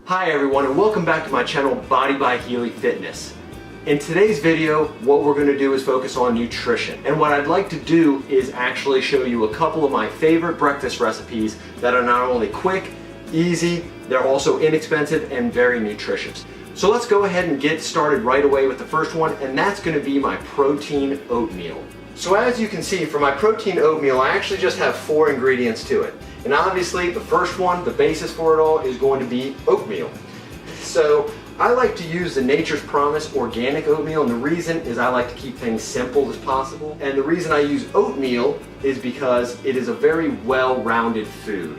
Hi everyone, and welcome back to my channel Body by Healy Fitness. In today's video, what we're going to do is focus on nutrition. And what I'd like to do is actually show you a couple of my favorite breakfast recipes that are not only quick, easy, they're also inexpensive and very nutritious. So let's go ahead and get started right away with the first one, and that's going to be my protein oatmeal. So as you can see, for my protein oatmeal, I actually just have 4 ingredients to it. And obviously the first one, the basis for it all, is going to be oatmeal. So I like to use the Nature's Promise organic oatmeal, and the reason is I like to keep things simple as possible. And the reason I use oatmeal is because it is a very well-rounded food.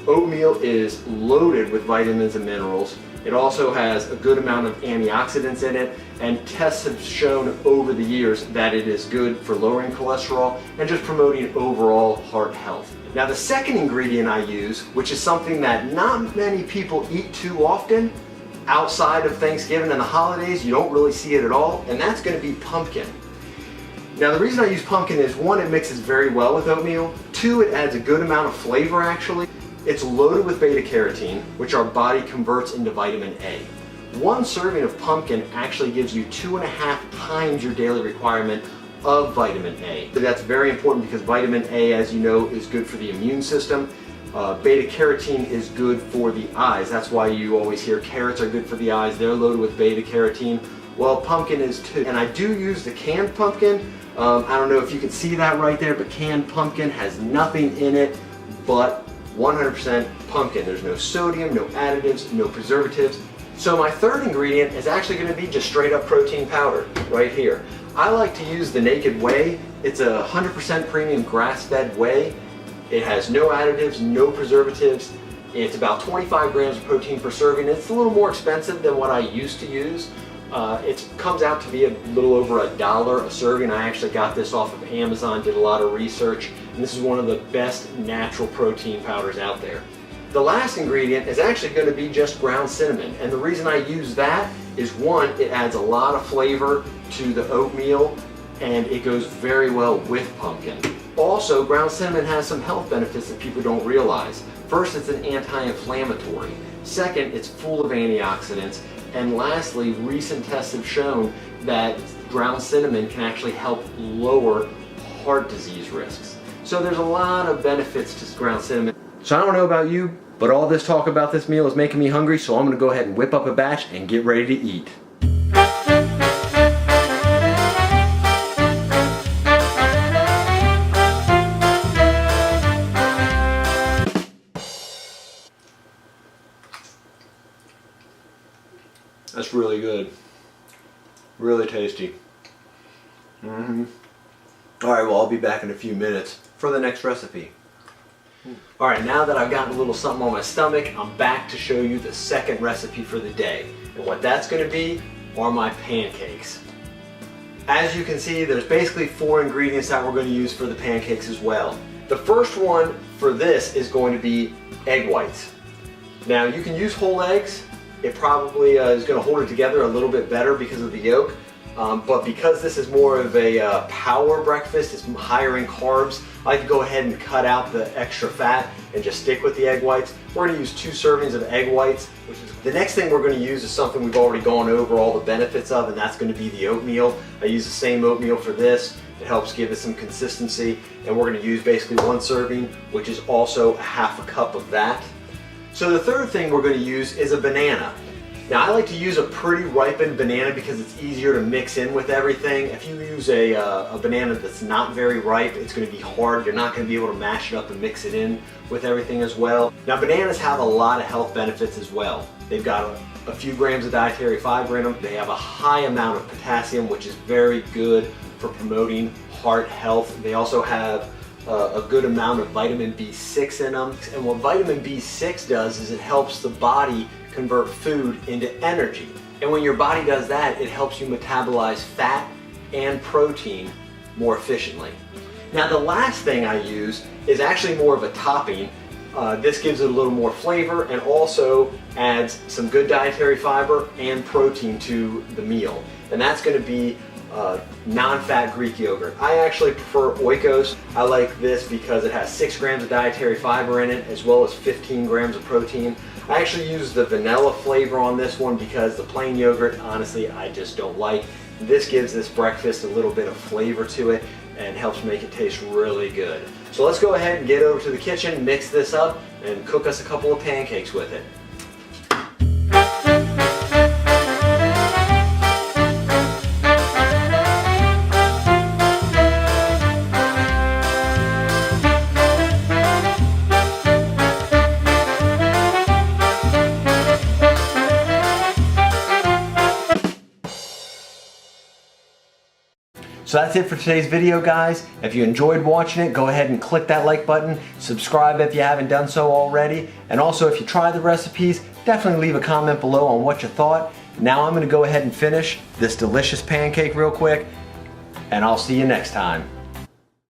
Oatmeal is loaded with vitamins and minerals. It also has a good amount of antioxidants in it, and tests have shown over the years that it is good for lowering cholesterol and just promoting overall heart health. Now the second ingredient I use, which is something that not many people eat too often, outside of Thanksgiving and the holidays, you don't really see it at all, and that's going to be pumpkin. Now the reason I use pumpkin is 1, it mixes very well with oatmeal, 2, it adds a good amount of flavor actually. It's loaded with beta carotene, which our body converts into vitamin A. 1 serving of pumpkin actually gives you 2.5 times your daily requirement of vitamin A. So that's very important because vitamin A, as you know, is good for the immune system. Beta carotene is good for the eyes. That's why you always hear carrots are good for the eyes. They're loaded with beta carotene. Well, pumpkin is too. And I do use the canned pumpkin. I don't know if you can see that right there, but canned pumpkin has nothing in it but 100% pumpkin. There's no sodium, no additives, no preservatives. So my third ingredient is actually going to be just straight up protein powder right here. I like to use the Naked Whey. It's a 100% premium grass-fed whey. It has no additives, no preservatives. It's about 25 grams of protein per serving. It's a little more expensive than what I used to use. It comes out to be a little over $1 a serving. I actually got this off of Amazon, did a lot of research, and this is one of the best natural protein powders out there. The last ingredient is actually going to be just ground cinnamon, and the reason I use that is 1, it adds a lot of flavor to the oatmeal and it goes very well with pumpkin. Also, ground cinnamon has some health benefits that people don't realize. First, it's an anti-inflammatory. Second, it's full of antioxidants. And lastly, recent tests have shown that ground cinnamon can actually help lower heart disease risks. So there's a lot of benefits to ground cinnamon. So I don't know about you, but all this talk about this meal is making me hungry, so I'm going to go ahead and whip up a batch and get ready to eat. That's really good. Really tasty. Alright, well, I'll be back in a few minutes for the next recipe. Alright, now that I've gotten a little something on my stomach, I'm back to show you the second recipe for the day. And what that's going to be are my pancakes. As you can see, there's basically 4 ingredients that we're going to use for the pancakes as well. The first one for this is going to be egg whites. Now, you can use whole eggs. It probably is going to hold it together a little bit better because of the yolk. But because this is more of a power breakfast, it's higher in carbs, I like to go ahead and cut out the extra fat and just stick with the egg whites. We're going to use 2 servings of egg whites. The next thing we're going to use is something we've already gone over all the benefits of, and that's going to be the oatmeal. I use the same oatmeal for this. It helps give it some consistency, and we're going to use basically 1 serving, which is also a half a cup of that. So the third thing we're going to use is a banana. Now I like to use a pretty ripened banana because it's easier to mix in with everything. If you use a banana that's not very ripe, it's going to be hard. You're not going to be able to mash it up and mix it in with everything as well. Now bananas have a lot of health benefits as well. They've got a few grams of dietary fiber in them. They have a high amount of potassium, which is very good for promoting heart health. They also have a good amount of vitamin B6 in them. And what vitamin B6 does is it helps the body convert food into energy. And when your body does that, it helps you metabolize fat and protein more efficiently. Now the last thing I use is actually more of a topping. This gives it a little more flavor and also adds some good dietary fiber and protein to the meal. And that's going to be non-fat Greek yogurt. I actually prefer Oikos. I like this because it has 6 grams of dietary fiber in it as well as 15 grams of protein. I actually use the vanilla flavor on this one because the plain yogurt, honestly, I just don't like. This gives this breakfast a little bit of flavor to it and helps make it taste really good. So let's go ahead and get over to the kitchen, mix this up, and cook us a couple of pancakes with it. So that's it for today's video, guys. If you enjoyed watching it, go ahead and click that like button, subscribe if you haven't done so already, and also if you try the recipes, definitely leave a comment below on what you thought. Now I'm gonna go ahead and finish this delicious pancake real quick, and I'll see you next time.